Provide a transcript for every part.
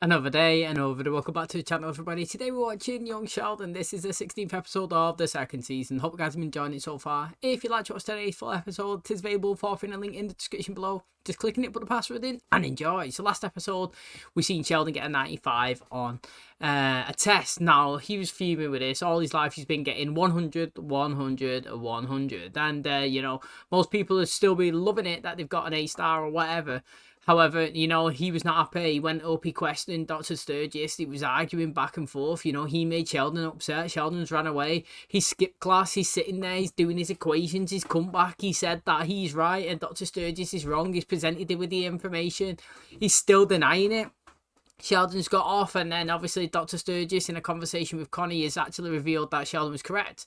Another day, another day. Welcome back to the channel, everybody. Today we're watching Young Sheldon. This is the 16th episode of the second season. Hope you guys have been enjoying it so far. If you'd like to watch today's full episode, it is available for a link in the description below. Just click on it, put the password in, and enjoy. So last episode, we seen Sheldon get a 95 on a test. Now, he was fuming with this. All his life, he's been getting 100, 100, 100. And, you know, most people have still been loving it that they've got an A-star or whatever. However, you know, he was not happy. He went up, he questioned Dr. Sturgis. He was arguing back and forth. You know, he made Sheldon upset. Sheldon's ran away. He skipped class. He's sitting there. He's doing his equations. He's come back. He said that he's right and Dr. Sturgis is wrong. He's presented him with the information. He's still denying it. Sheldon's got off, and then obviously Dr. Sturgis, in a conversation with Connie, has actually revealed that Sheldon was correct.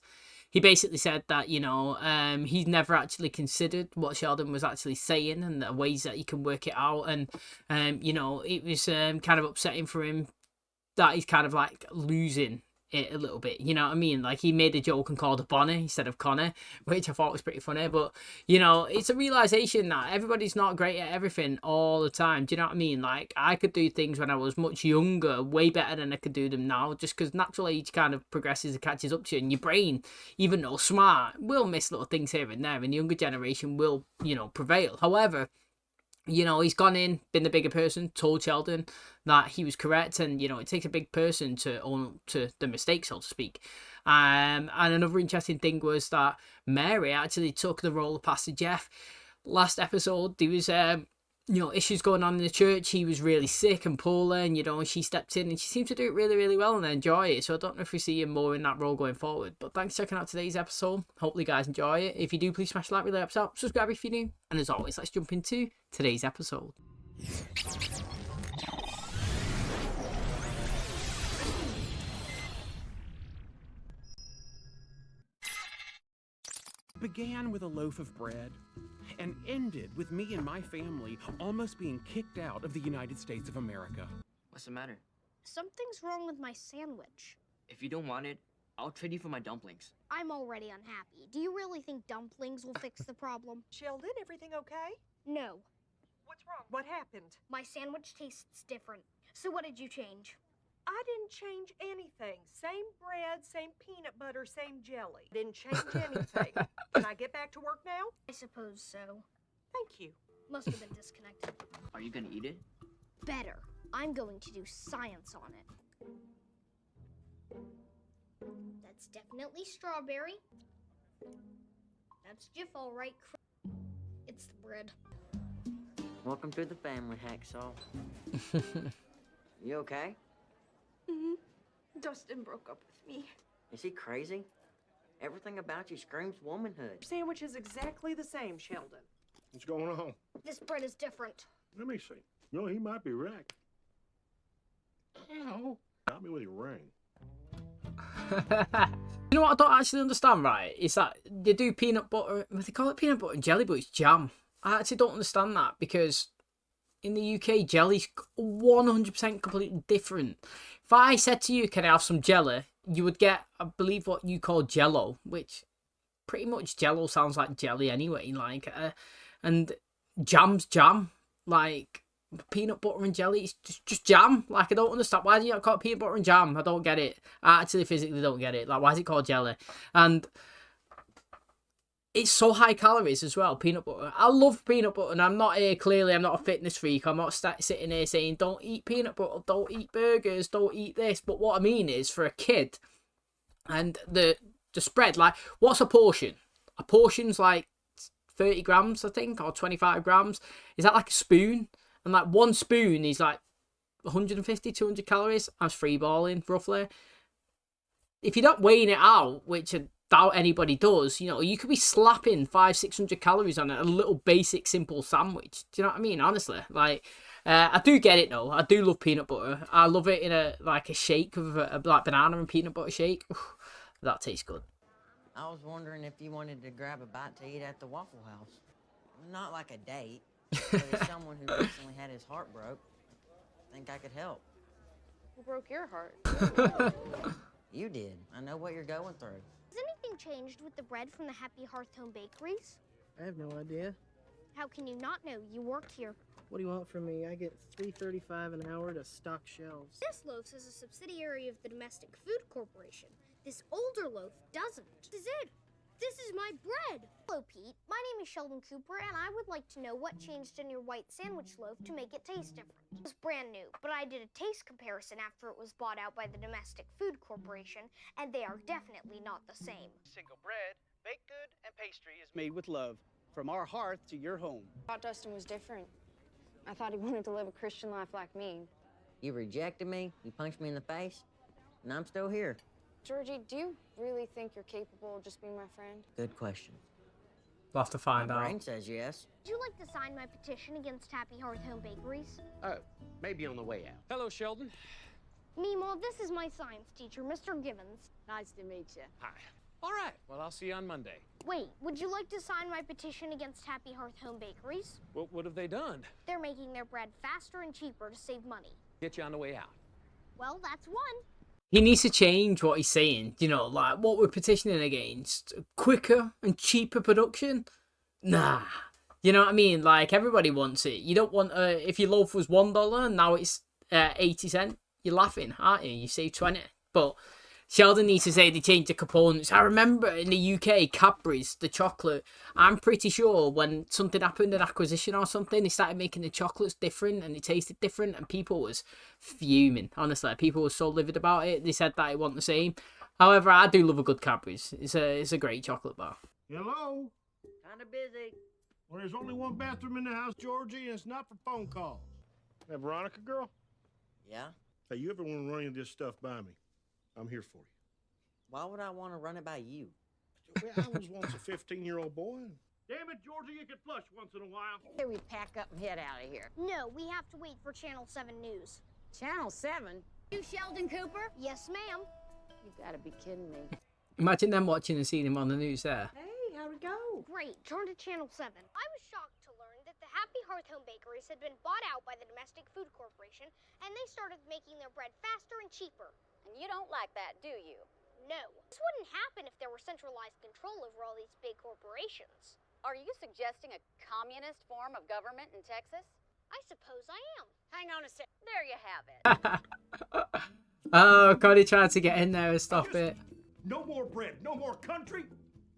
He basically said that, you know, he's never actually considered what Sheldon was actually saying and the ways that he can work it out. And, you know, it was kind of upsetting for him that he's kind of like losing it a little bit. You know what I mean? Like, he made a joke and called her Bonnie instead of Connor, which I thought was pretty funny. But, you know, it's a realization that everybody's not great at everything all the time. Do you know what I mean? Like, I could do things when I was much younger way better than I could do them now, just because natural age kind of progresses and catches up to you, and your brain, even though smart, will miss little things here and there, and the younger generation will, you know, prevail. However, you know, he's gone in, been the bigger person, told Sheldon that he was correct, and, you know, it takes a big person to own to the mistake, so to speak. And another interesting thing was that Mary actually took the role of Pastor Jeff. Last episode, there was, you know, issues going on in the church. He was really sick and poorly, and, you know, she stepped in, and she seemed to do it really, really well and enjoy it. So I don't know if we see him more in that role going forward. But thanks for checking out today's episode. Hopefully you guys enjoy it. If you do, please smash the like, really helps out. Subscribe if you're new. And as always, let's jump into today's episode. Began with a loaf of bread and ended with me and my family almost being kicked out of the United States of America. What's the matter? Something's wrong with my sandwich. If you don't want it, I'll trade you for my dumplings. I'm already unhappy. Do you really think dumplings will fix the problem? Sheldon, everything okay? No. What's wrong? What happened? My sandwich tastes different. So what did you change? I didn't change anything. Same bread, same peanut butter, same jelly. Didn't change anything. Can I get back to work now? I suppose so. Thank you. Must have been disconnected. Are you gonna eat it? Better. I'm going to do science on it. That's definitely strawberry. That's Jif, all right. It's the bread. Welcome to the family, Hacksaw. You okay? Mm-hmm. Dustin broke up with me. Is he crazy? Everything about you screams womanhood. Your sandwich is exactly the same, Sheldon. What's going on? This bread is different. Let me see. No, he might be right. Ow. Got me with your ring. You know what I don't actually understand, right? Is that they do peanut butter, they call it peanut butter and jelly, but it's jam. I actually don't understand that, because in the UK, jelly's 100% completely different. If I said to you, can I have some jelly? You would get, I believe, what you call jello, which pretty much jello sounds like jelly anyway. Like, and jam's jam. Like, peanut butter and jelly, it's just jam. Like, I don't understand. Why do you not call it peanut butter and jam? I don't get it. I actually physically don't get it. Like, why is it called jelly? And it's so high calories as well, peanut butter. I love peanut butter, and I'm not here, clearly, I'm not a fitness freak. I'm not sitting here saying, don't eat peanut butter, don't eat burgers, don't eat this. But what I mean is, for a kid, and the spread, like, what's a portion? A portion's like 30 grams, I think, or 25 grams. Is that like a spoon? And like one spoon is like 150, 200 calories. I'm freeballing, roughly. If you're not weighing it out, which I doubt anybody does, you know, you could be slapping 500-600 calories on a little basic simple sandwich. Do you know what I mean? Honestly, like, I do get it though. I do love peanut butter. I love it in a shake of a like banana and peanut butter shake. Oof, that tastes good. I was wondering if you wanted to grab a bite to eat at the Waffle House. Not like a date, but as someone who recently had his heart broke, I think I could help. Who broke your heart? You did. I know what you're going through. Has anything changed with the bread from the Happy Hearth Home Bakeries? I have no idea. How can you not know? You work here. What do you want from me? I get $3.35 an hour to stock shelves. This loaf is a subsidiary of the Domestic Food Corporation. This older loaf doesn't. This is it. This is my bread. Hello, Pete. My name is Sheldon Cooper, and I would like to know what changed in your white sandwich loaf to make it taste different. It was brand new, but I did a taste comparison after it was bought out by the Domestic Food Corporation, and they are definitely not the same. Single bread, baked good, and pastry is made with love. From our hearth to your home. I thought Dustin was different. I thought he wanted to live a Christian life like me. You rejected me, you punched me in the face, and I'm still here. Georgie, do you really think you're capable of just being my friend? Good question. We'll have to find My out. brain says yes. Would you like to sign my petition against Happy Hearth Home Bakeries? Maybe on the way out. Hello, Sheldon. Meemaw, this is my science teacher, Mr. Givens. Nice to meet you. Hi. All right. Well, I'll see you on Monday. Wait, would you like to sign my petition against Happy Hearth Home Bakeries? What have they done? They're making their bread faster and cheaper to save money. Get you on the way out. Well, that's one. He needs to change what he's saying. You know, like what we're petitioning against. Quicker and cheaper production? Nah. You know what I mean? Like, everybody wants it. You don't want, if your loaf was $1, now it's 80 cents. You're laughing, aren't you? You save 20. But Sheldon needs to say they changed the components. I remember in the UK, Cadbury's, the chocolate, I'm pretty sure when something happened, an acquisition or something, they started making the chocolates different and it tasted different and people was fuming. Honestly, people were so livid about it. They said that it wasn't the same. However, I do love a good Cadbury's. It's a great chocolate bar. Hello? Kinda busy. Well, there's only one bathroom in the house, Georgie, and it's not for phone calls. That Veronica girl? Yeah? Hey, you ever want to run any of this stuff by me? I'm here for you. Why would I want to run it by you? Well, I was once a 15-year-old boy. Damn it, Georgie, you can flush once in a while. Here we pack up and head out of here. No, we have to wait for Channel 7 News. Channel 7? You Sheldon Cooper? Yes, ma'am. You gotta be kidding me. Imagine them watching and seeing him on the news there. Hey, how'd it go? Great, turn to Channel 7. I was shocked to learn that the Happy Hearth Home Bakeries had been bought out by the Domestic Food Corporation, and they started making their bread faster and cheaper. And you don't like that, do you? No. This wouldn't happen if there were centralized control over all these big corporations. Are you suggesting a communist form of government in Texas? I suppose I am. Hang on a sec. There you have it. Oh, God, he tried to get in there and stop it. No more bread, no more country,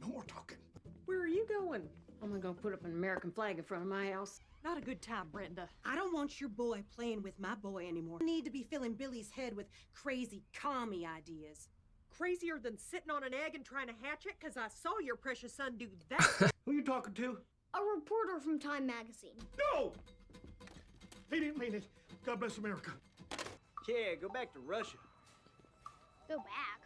no more talking. Where are you going? I'm gonna go put up an American flag in front of my house. Not a good time, Brenda. I don't want your boy playing with my boy anymore. I need to be filling Billy's head with crazy commie ideas. Crazier than sitting on an egg and trying to hatch it? Because I saw your precious son do that. Who you talking to? A reporter from Time Magazine. No! He didn't mean it. God bless America. Yeah, go back to Russia. Go back.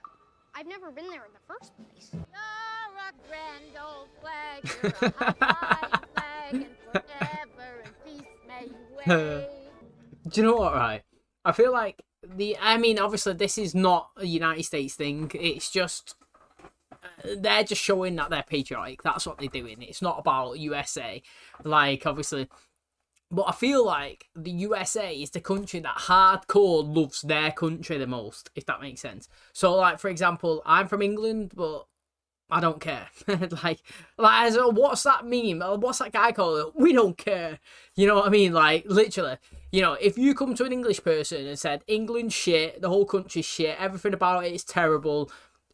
I've never been there in the first place. You're a grand old flag. You're a high flag, and forever in peace may you wave. Do you know what, right? I feel like obviously this is not a United States thing. It's just, they're just showing that they're patriotic. That's what they're doing. It's not about USA. Like, obviously. But I feel like the USA is the country that hardcore loves their country the most, if that makes sense. So, like, for example, I'm from England, but I don't care. like, what's that meme? What's that guy called? We don't care. You know what I mean? Like, literally, you know, if you come to an English person and said, England's shit, the whole country's shit, everything about it is terrible,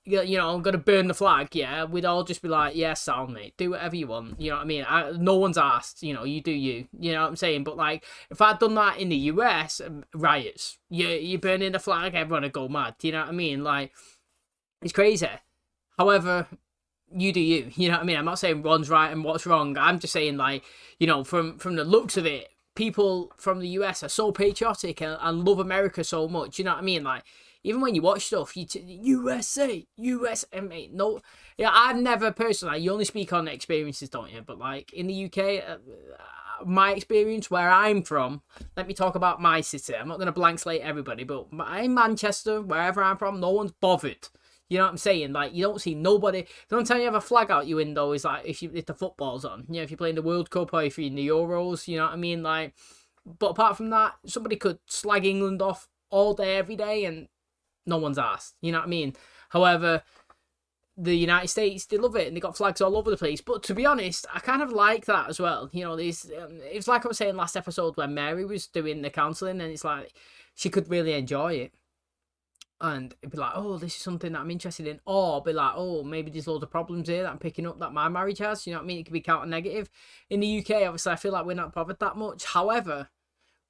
you know, I'm going to burn the flag, yeah, we'd all just be like, yeah, sound, mate, do whatever you want, you know what I mean? No one's asked, you know, you do you know what I'm saying? But, like, if I'd done that in the US, riots, you're burning the flag, everyone would go mad, you know what I mean? Like, it's crazy. However, you do you know what I mean? I'm not saying one's right and what's wrong. I'm just saying, like, you know, from the looks of it, people from the US are so patriotic and love America so much, you know what I mean? Like, even when you watch stuff, USA, mate, no, yeah, I've never personally, you only speak on experiences, don't you? But, like, in the UK, my experience where I'm from, let me talk about my city. I'm not going to blank slate everybody, but in Manchester, wherever I'm from, no one's bothered. You know what I'm saying? Like, you don't see nobody. The only time you have a flag out your window is, like, if the football's on. You know, if you're playing the World Cup or if you're in the Euros, you know what I mean? Like, but apart from that, somebody could slag England off all day, every day, and no one's asked. You know what I mean? However, the United States, they love it, and they got flags all over the place. But to be honest, I kind of like that as well. You know, these it's like I was saying last episode when Mary was doing the counselling, and it's like she could really enjoy it. And it'd be like, oh, this is something that I'm interested in. Or be like, oh, maybe there's loads of problems here that I'm picking up that my marriage has. You know what I mean? It could be counter negative. In the UK, obviously, I feel like we're not bothered that much. However,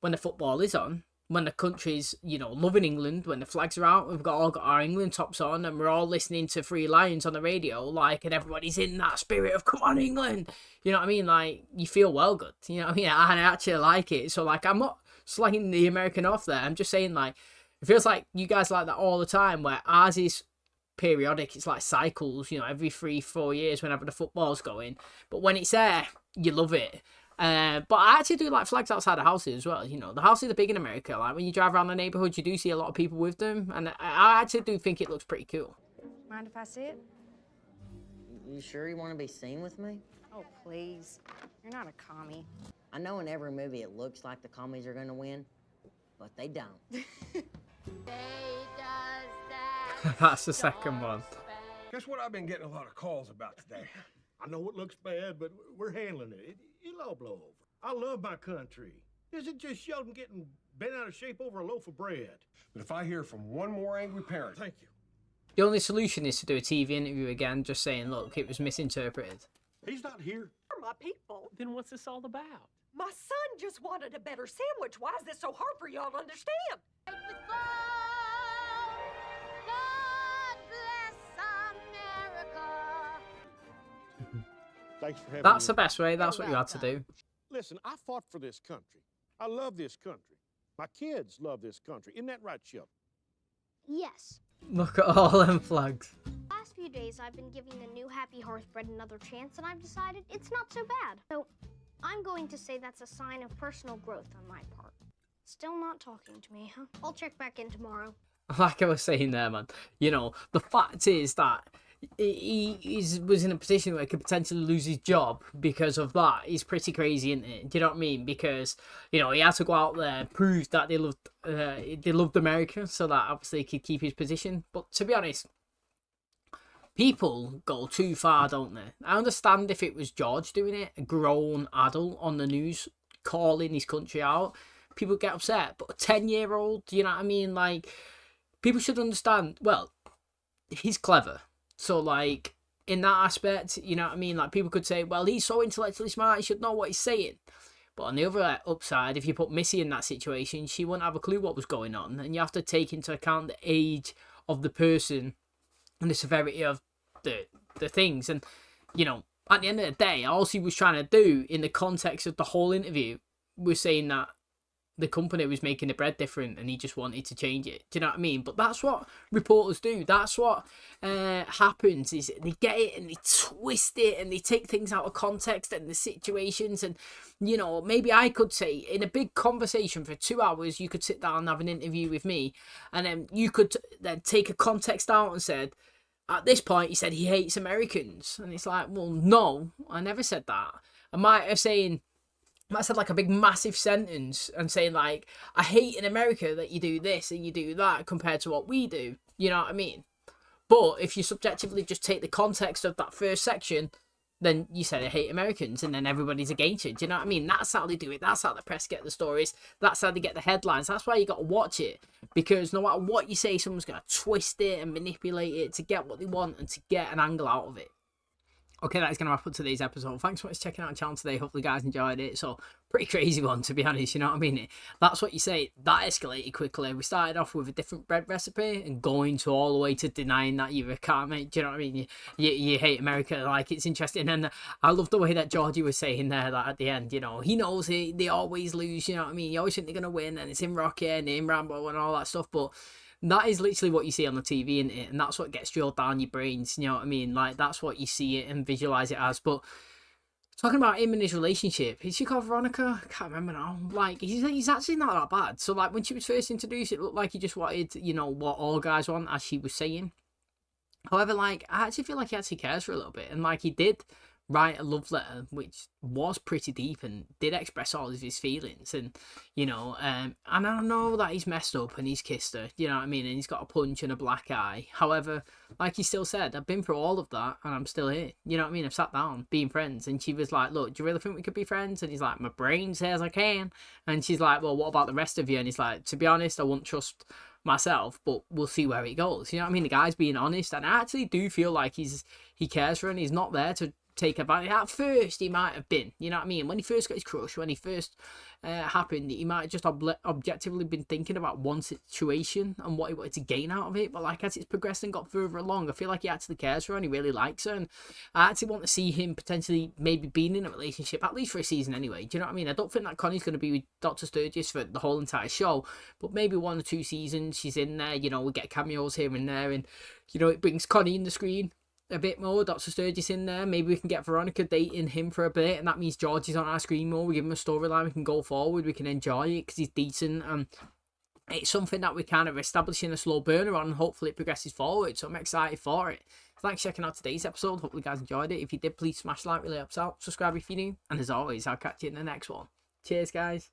when the football is on, when the country's, you know, loving England, when the flags are out, we've all got our England tops on, and we're all listening to Three Lions on the radio, like, and everybody's in that spirit of, come on, England. You know what I mean? Like, you feel well good. You know what I mean? I actually like it. So, like, I'm not slagging the American off there. I'm just saying, like, it feels like you guys like that all the time, where ours is periodic. It's like cycles, you know, every 3-4 years whenever the football's going. But when it's there, you love it. But I actually do like flags outside the houses as well. You know, the houses are big in America. Like, when you drive around the neighborhood, you do see a lot of people with them. And I actually do think it looks pretty cool. Mind if I see it? You sure you want to be seen with me? Oh, please. You're not a commie. I know in every movie it looks like the commies are going to win, but they don't. That's the second one. Guess what I've been getting a lot of calls about today? I know it looks bad, but we're handling it. It'll all blow over. I love my country. Is it just Sheldon getting bent out of shape over a loaf of bread? But if I hear from one more angry parent... Thank you. The only solution is to do a TV interview again, just saying, look, it was misinterpreted. He's not here. My people. Then what's this all about? My son just wanted a better sandwich. Why is this so hard for y'all to understand? God bless America. Thanks for having That's me. the best way. That's what you had to do. Listen, I fought for this country. I love this country. My kids love this country. Isn't that right, Sheldon? Yes. Look at all them flags. Last few days, I've been giving the new Happy Hearth bread another chance, and I've decided it's not so bad. So, I'm going to say that's a sign of personal growth on my part. Still not talking to me, huh? I'll check back in tomorrow. Like I was saying there, man. You know, the fact is that was in a position where he could potentially lose his job because of that. He's pretty crazy, isn't it? Do you know what I mean? Because, you know, he had to go out there, prove that they loved America, so that obviously he could keep his position. But to be honest, people go too far, don't they? I understand if it was George doing it, a grown adult on the news calling his country out, people get upset. But a 10-year-old, you know what I mean? Like, people should understand, well, he's clever. So, like, in that aspect, you know what I mean? Like, people could say, well, he's so intellectually smart, he should know what he's saying. But on the other upside, if you put Missy in that situation, she wouldn't have a clue what was going on. And you have to take into account the age of the person and the severity of the things. And, you know, at the end of the day, all he was trying to do in the context of the whole interview was saying that the company was making the bread different and he just wanted to change it. Do you know what I mean? But that's what reporters do. That's what happens, is they get it and they twist it and they take things out of context and the situations. And, you know, maybe I could say in a big conversation for 2 hours, you could sit down and have an interview with me, and then you could then take a context out and said, at this point, he said he hates Americans. And it's like, well, no, I never said that. I might have said like a big massive sentence and saying like, I hate in America that you do this and you do that compared to what we do. You know what I mean? But if you subjectively just take the context of that first section, then you said I hate Americans and then everybody's against you. Do you know what I mean? That's how they do it. That's how the press get the stories. That's how they get the headlines. That's why you got to watch it, because no matter what you say, someone's going to twist it and manipulate it to get what they want and to get an angle out of it. Okay, that is going to wrap up today's episode. Thanks so much for checking out the channel today. Hopefully you guys enjoyed it. So, pretty crazy one, to be honest, you know what I mean? That's what you say. That escalated quickly. We started off with a different bread recipe and going to all the way to denying that you're a car mate. Do you know what I mean? You hate America. Like, it's interesting. And I love the way that Georgie was saying there, that at the end, you know, he knows they always lose, you know what I mean? You always think they're going to win, and it's in Rocky and in Rambo and all that stuff. But that is literally what you see on the TV, isn't it? And that's what gets drilled down your brains, you know what I mean? Like, that's what you see it and visualize it as. But talking about him and his relationship, is she called Veronica? I can't remember now. Like, he's actually not that bad. So, like, when she was first introduced, it looked like he just wanted, you know, what all guys want, as she was saying. However, like, I actually feel like he actually cares for a little bit. And, like, he did write a love letter which was pretty deep and did express all of his feelings, and you know, and I know that he's messed up and he's kissed her, you know what I mean, and he's got a punch and a black eye. However, like he still said, I've been through all of that and I'm still here, you know what I mean. I've sat down being friends, and she was like, look, do you really think we could be friends? And he's like, my brain says I can. And she's like, well, what about the rest of you? And he's like, to be honest, I wouldn't trust myself, but we'll see where it goes, you know what I mean. The guy's being honest, and I actually do feel like he cares for her, and he's not there to take advantage. At first he might have been, you know what I mean, when he first got his crush, when he first happened, he might have just objectively been thinking about one situation and what he wanted to gain out of it. But like, as it's progressed and got further along, I feel like he actually cares for her and he really likes her, and I actually want to see him potentially maybe being in a relationship, at least for a season anyway, do you know what I mean. I don't think that Connie's going to be with Dr. Sturgis for the whole entire show, but maybe 1 or 2 seasons she's in there, you know, we get cameos here and there, and you know, it brings Connie in the screen a bit more, Dr. Sturgis in there. Maybe we can get Veronica dating him for a bit, and that means Georgie's on our screen more. We give him a storyline, we can go forward, we can enjoy it because he's decent, and it's something that we kind of establishing a slow burner on, and hopefully it progresses forward, so I'm excited for it. Thanks for checking out today's episode. Hopefully you guys enjoyed it. If you did, please smash like, really helps out. Subscribe if you're new, and as always, I'll catch you in the next one. Cheers, guys.